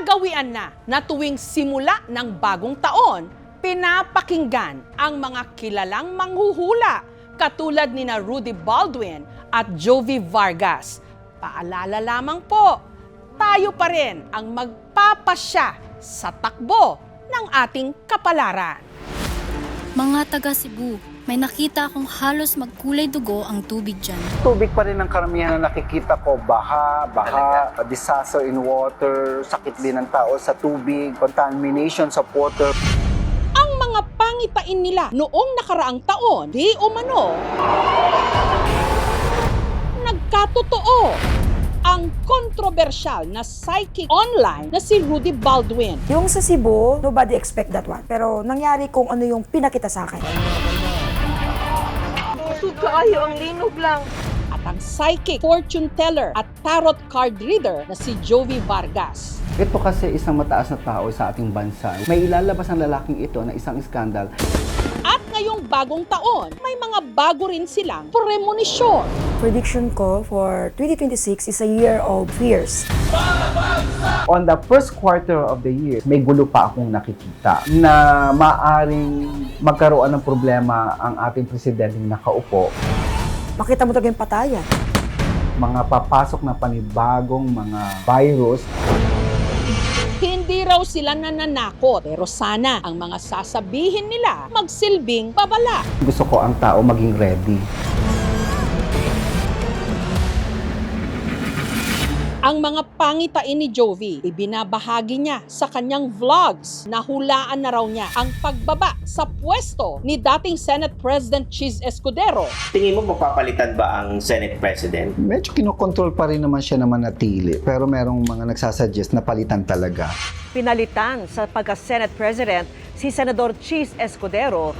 Kinagawian na tuwing simula ng bagong taon, pinapakinggan ang mga kilalang manghuhula katulad ni na Rudy Baldwin at Jovi Vargas. Paalala lamang po, tayo pa rin ang magpapasya sa takbo ng ating kapalaran. Mga taga Cebu, may nakita akong halos magkulay dugo ang tubig dyan. Tubig pa rin ang karamihan na nakikita ko. Baha, disaster in water, sakit din ng tao sa tubig, contamination sa water. Ang mga pangitain nila noong nakaraang taon, di umano, nagkatotoo. Ang kontrobersyal na psychic online na si Rudy Baldwin. Yung sa Cebu, nobody expect that one. Pero nangyari kung ano yung pinakita sa akin. Busog kaayo, ang linog lang. At ang psychic fortune teller at tarot card reader na si Jovi Vargas. Ito kasi isang mataas na tao sa ating bansa. May ilalabas ang lalaking ito na isang skandal. At ngayong bagong taon, may mga bago rin silang premonisyon. Prediction ko for 2026 is a year of fears. On the first quarter of the year, may gulo pa akong nakikita na maaring magkaroon ng problema ang ating presidenteng nakaupo. Makita mo talaga yung patayan. Mga papasok na panibagong mga virus. Hindi raw sila nananakot, pero sana ang mga sasabihin nila magsilbing babala. Gusto ko ang tao maging ready. Ang mga pangitain ni Jovi, ibinabahagi niya sa kanyang vlogs na hulaan na raw niya ang pagbaba sa pwesto ni dating Senate President Chis Escudero. Tingin mo mapapalitan ba ang Senate President? Medyo kinokontrol pa rin naman siya na manatili, pero merong mga nagsasuggest na palitan talaga. Pinalitan sa pagka-Senate President si Senador Chis Escudero.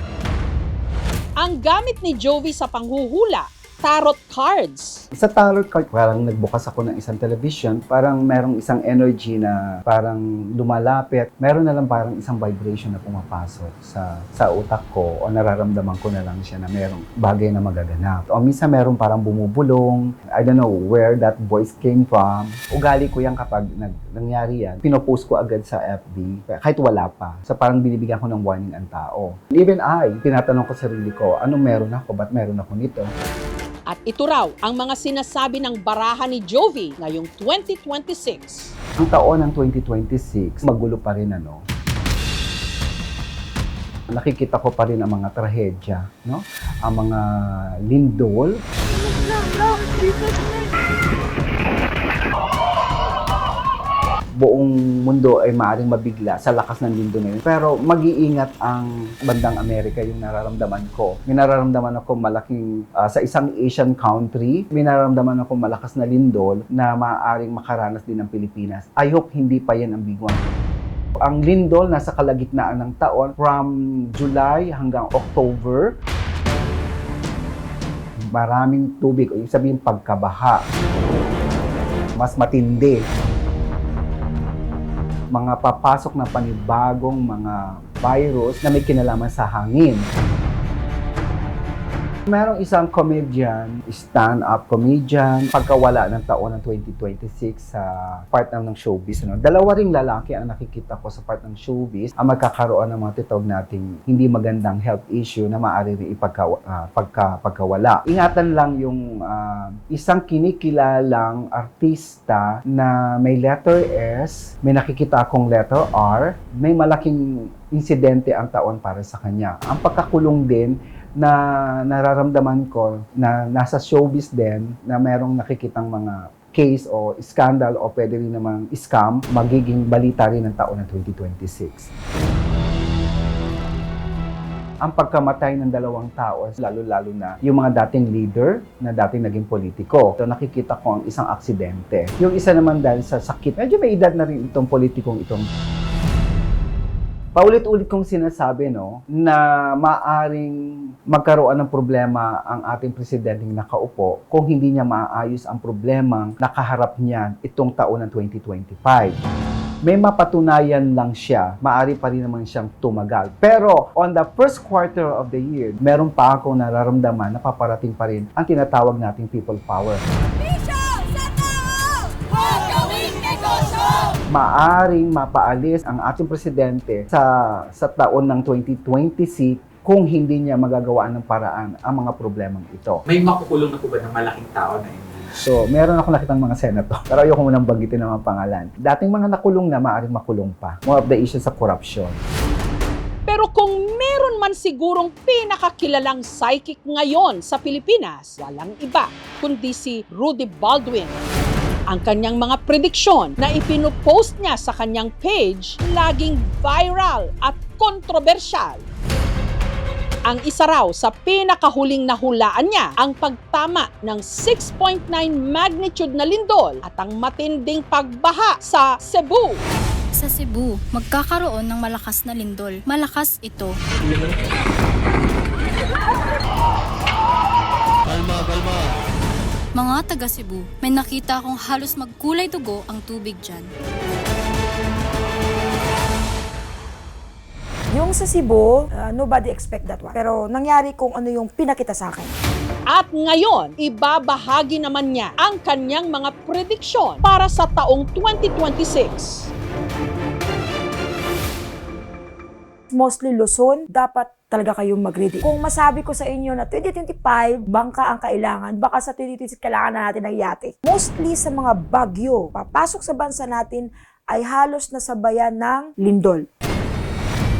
Ang gamit ni Jovi sa panghuhula, tarot cards. Sa tarot card, parang nagbukas ako ng isang television, parang merong isang energy na parang lumalapit. Meron na lang parang isang vibration na pumapasok sa utak ko o nararamdaman ko na lang siya na merong bagay na magaganap. O minsan meron parang bumubulong. I don't know where that voice came from. Ugali ko yan kapag nangyari yan. Pinopost ko agad sa FB kahit wala pa. So parang binibigyan ko ng warning ang tao. Even tinatanong ko sarili ko, anong meron ako? Ba't meron ako nito? At ito raw ang mga sinasabi ng baraha ni Jovi ngayong 2026. Ang taon ng 2026, magulo pa rin Nakikita ko pa rin ang mga trahedya, no? Ang mga lindol. Buong mundo ay maaaring mabigla sa lakas ng lindol na yun. Pero mag-iingat ang bandang Amerika, yung nararamdaman ko. May nararamdaman ako malaking, sa isang Asian country, may nararamdaman ako malakas na lindol na maaaring makaranas din ng Pilipinas. I hope hindi pa yan ang biguan. Ang lindol nasa kalagitnaan ng taon from July hanggang October. Maraming tubig, o ibig sabihin pagkabaha. Mas matindi. Mga papasok na panibagong mga virus na may kinalaman sa hangin. Merong isang comedian, stand-up comedian, pagkawala ng taon ng 2026 sa part ng showbiz. Dalawa ring lalaki ang nakikita ko sa part ng showbiz ang magkakaroon ng mga titawag nating hindi magandang health issue na maaari rin pagkawala. Ingatan lang yung isang kinikilalang artista na may letter S, may nakikita akong letter R, may malaking insidente ang taon para sa kanya. Ang pagkakulong din na nararamdaman ko na nasa showbiz din na merong nakikitang mga case o scandal o pwede rin namang scam, magiging balita rin ng taon ng 2026. Ang pagkamatay ng dalawang tao, lalo-lalo na yung mga dating leader na dating naging politiko. So nakikita ko ang isang aksidente. Yung isa naman dahil sa sakit, medyo may edad na rin itong politikong itong. Paulit-ulit kong sinasabi na maaring magkaroon ng problema ang ating presidenteng nakaupo kung hindi niya maayos ang problemang nakaharap niya itong taon ng 2025. May mapatunayan lang siya, maaari pa rin naman siyang tumagal. Pero on the first quarter of the year, meron pa akong nararamdaman na paparating pa rin ang tinatawag nating people power. Bisyo sa tao! Huwag gawing negosyo! maaring mapaalis ang ating presidente sa taon ng 2026 kung hindi niya magagawa ng paraan ang mga problemang ito. May makukulong na po ba ng malaking tao na hindi? So, meron ako nakitang mga senator, pero ayoko munang banggitin ang mga pangalan. Dating mga nakulong na, maaaring makulong pa. More of the issues sa corruption. Pero kung meron man sigurong pinakakilalang psychic ngayon sa Pilipinas, walang iba kundi si Rudy Baldwin. Ang kanyang mga prediksyon na ipinopost niya sa kanyang page laging viral at kontrobersyal. Ang isa raw sa pinakahuling nahulaan niya ang pagtama ng 6.9 magnitude na lindol at ang matinding pagbaha sa Cebu. Sa Cebu, magkakaroon ng malakas na lindol. Malakas ito. Mga taga Cebu, may nakita akong halos magkulay dugo ang tubig dyan. Yung sa Cebu, nobody expect that one. Pero nangyari kung ano yung pinakita sa akin. At ngayon, ibabahagi naman niya ang kanyang mga prediksyon para sa taong 2026. Mostly Luzon, dapat talaga kayong mag-ready. Kung masabi ko sa inyo na 2025, bangka ang kailangan, baka sa 2026 kailangan na natin ng yate. Mostly sa mga bagyo, papasok sa bansa natin ay halos nasabayan ng lindol.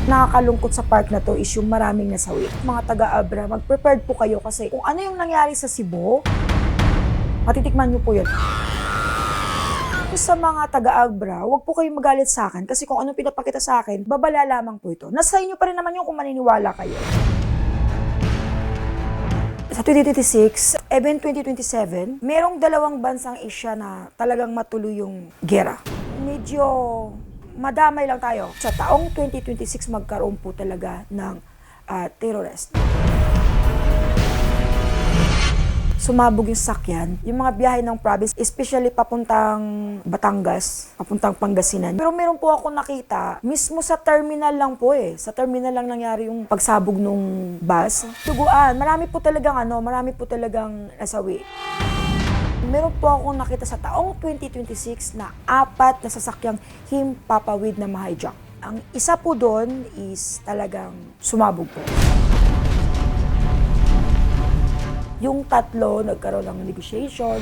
Nakakalungkot sa part na to is yung maraming nasawi. Mga taga-Abra, mag-prepared po kayo kasi kung ano yung nangyari sa Cebu, matitikman nyo po yun. Sa mga taga-Abra, huwag po kayong magalit sa akin kasi kung ano pinapakita sa akin, babala lamang po ito. Nasa inyo pa rin naman yung kung maniniwala kayo. Sa 2026, even 2027, merong dalawang bansang Asia na talagang matuloy yung gera. Medyo madamay lang tayo. Sa taong 2026, magkaroon po talaga ng terrorist. Sumabog yung sakyan, yung mga biyahe ng province, especially papuntang Batangas, papuntang Pangasinan. Pero meron po ako nakita, mismo sa terminal lang po Sa terminal lang nangyari yung pagsabog nung bus. Duguan, marami po talagang nasawi. Meron po akong nakita sa taong 2026 na 4 na sasakyang himpapawid na ma-hijack. Ang isa po doon is talagang sumabog po. Yung 3, nagkaroon ng negotiation.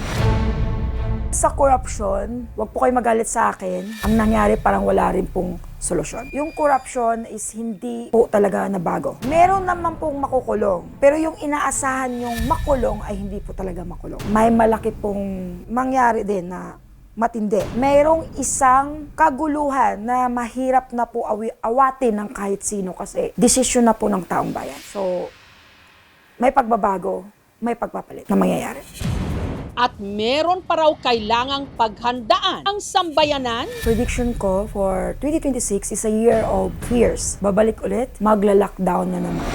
Sa corruption, wag po kayo magalit sa akin. Ang nangyari parang wala rin pong solusyon. Yung corruption is hindi po talaga nabago. Meron naman pong makukulong. Pero yung inaasahan yung makulong ay hindi po talaga makulong. May malaki pong mangyari din na matindi. Mayroong isang kaguluhan na mahirap na po awatin ng kahit sino kasi desisyon na po ng taong bayan. So, may pagbabago, may pagpapalit na mangyayari. At meron pa raw kailangang paghandaan ang sambayanan. Prediction ko for 2026 is a year of fears. Babalik ulit, magla-lockdown na naman.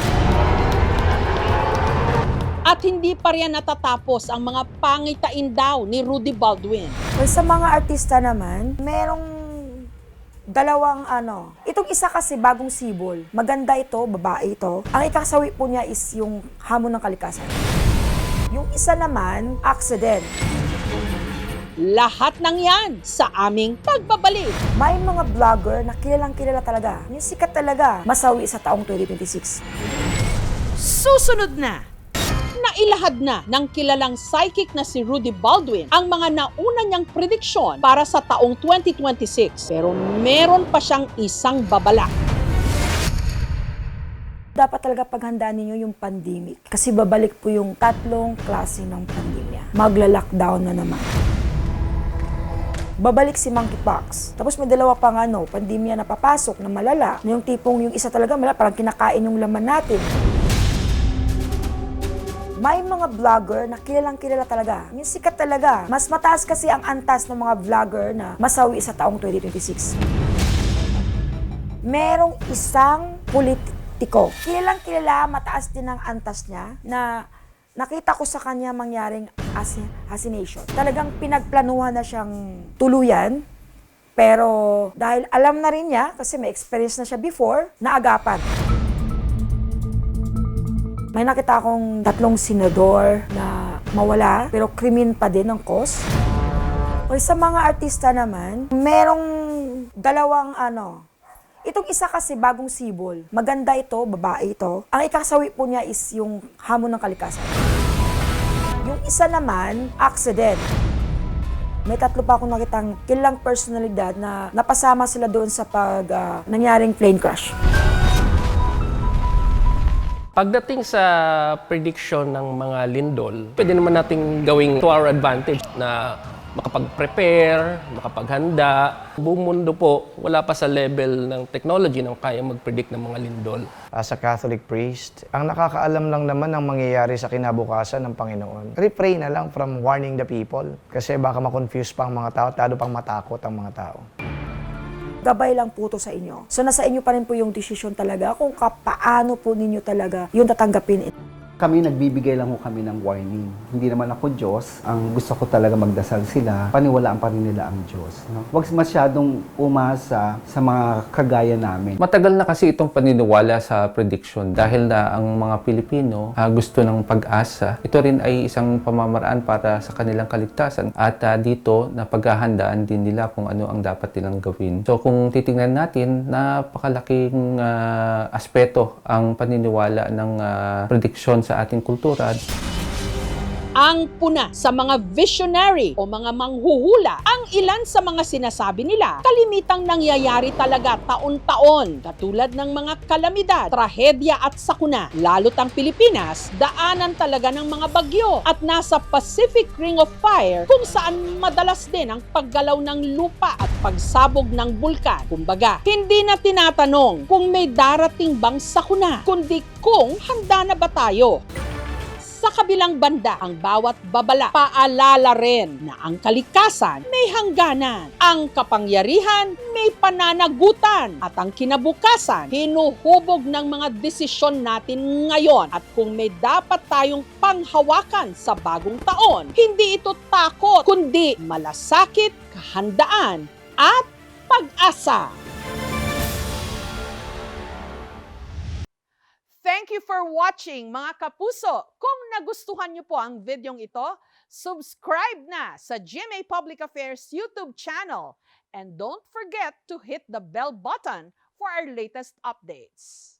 At hindi pa riyan natatapos ang mga pangitain daw ni Rudy Baldwin. Well, sa mga artista naman, merong dalawang Itong isa kasi bagong sibol. Maganda ito, babae ito. Ang ikasawi po niya is yung hamon ng kalikasan. Yung isa naman, accident. Lahat ng yan sa aming pagbabalik. May mga vlogger na kilalang-kilala talaga. Yung sikat talaga, masawi sa taong 2026. Susunod na! Nailahad na ng kilalang psychic na si Rudy Baldwin ang mga nauna niyang prediksyon para sa taong 2026. Pero meron pa siyang isang babala. Dapat talaga paghandaan ninyo yung pandemic. Kasi babalik po yung 3 klase ng pandemya. Magla-lockdown na naman. Babalik si monkeypox. Tapos may 2 pang pandemya na papasok na malala. Yung tipong yung isa talaga malala, parang kinakain yung laman natin. May mga vlogger na kilalang-kilala talaga. Yung sikat talaga. Mas mataas kasi ang antas ng mga vlogger na masawi sa taong 2026. Merong isang politiko. Kilalang-kilala, mataas din ang antas niya na nakita ko sa kanya mangyaring assassination. Talagang pinagplanuhan na siyang tuluyan. Pero dahil alam na rin niya, kasi may experience na siya before, naagapan. May nakita akong 3 senador na mawala, pero krimen pa din ang cause. O sa mga artista naman, merong Dalawang itong isa kasi bagong sibol. Maganda ito, babae ito. Ang ikasawi po niya is yung hamon ng kalikasan. Yung isa naman, accident. May 3 pa akong nakitang kilalang personalidad na napasama sila doon sa nangyaring plane crash. Pagdating sa prediction ng mga lindol, pwede naman nating gawing to our advantage na makapag-prepare, makapaghanda. Buong mundo po, wala pa sa level ng technology na kaya mag-predict ng mga lindol. As a Catholic priest, ang nakakaalam lang naman ng mangyayari sa kinabukasan ng Panginoon. Refrain na lang from warning the people kasi baka ma-confuse pa ang mga tao, lalo pang matakot ang mga tao. Gabay lang po to sa inyo. So nasa inyo pa rin po yung decision talaga kung paano po ninyo talaga yung tatanggapin. Kami nagbibigay lang ho kami ng warning. Hindi naman ako Diyos. Ang gusto ko talaga magdasal sila. Paniwalaan pa rin nila ang Diyos. No? Huwag masyadong umasa sa mga kagaya namin. Matagal na kasi itong paniniwala sa prediction dahil na ang mga Pilipino gusto ng pag-asa. Ito rin ay isang pamamaraan para sa kanilang kaligtasan at dito na paghahandaan din nila kung ano ang dapat nilang gawin. So kung titingnan natin, napakalaking aspeto ang paniniwala ng prediction sa ating kultura. Ang puna sa mga visionary o mga manghuhula, ang ilan sa mga sinasabi nila, kalimitang nangyayari talaga taon-taon, katulad ng mga kalamidad, trahedya at sakuna. Lalo't ang Pilipinas, daanan talaga ng mga bagyo at nasa Pacific Ring of Fire kung saan madalas din ang paggalaw ng lupa at pagsabog ng bulkan. Kumbaga, hindi na tinatanong kung may darating bang sakuna, kundi kung handa na ba tayo. Sa kabilang banda, ang bawat babala, paalala rin na ang kalikasan may hangganan, ang kapangyarihan may pananagutan, at ang kinabukasan hinuhubog ng mga desisyon natin ngayon. At kung may dapat tayong panghawakan sa bagong taon, hindi ito takot, kundi malasakit, kahandaan, at pag-asa. Thank you for watching, mga kapuso. Kung nagustuhan niyo po ang videong ito, subscribe na sa GMA Public Affairs YouTube channel. And don't forget to hit the bell button for our latest updates.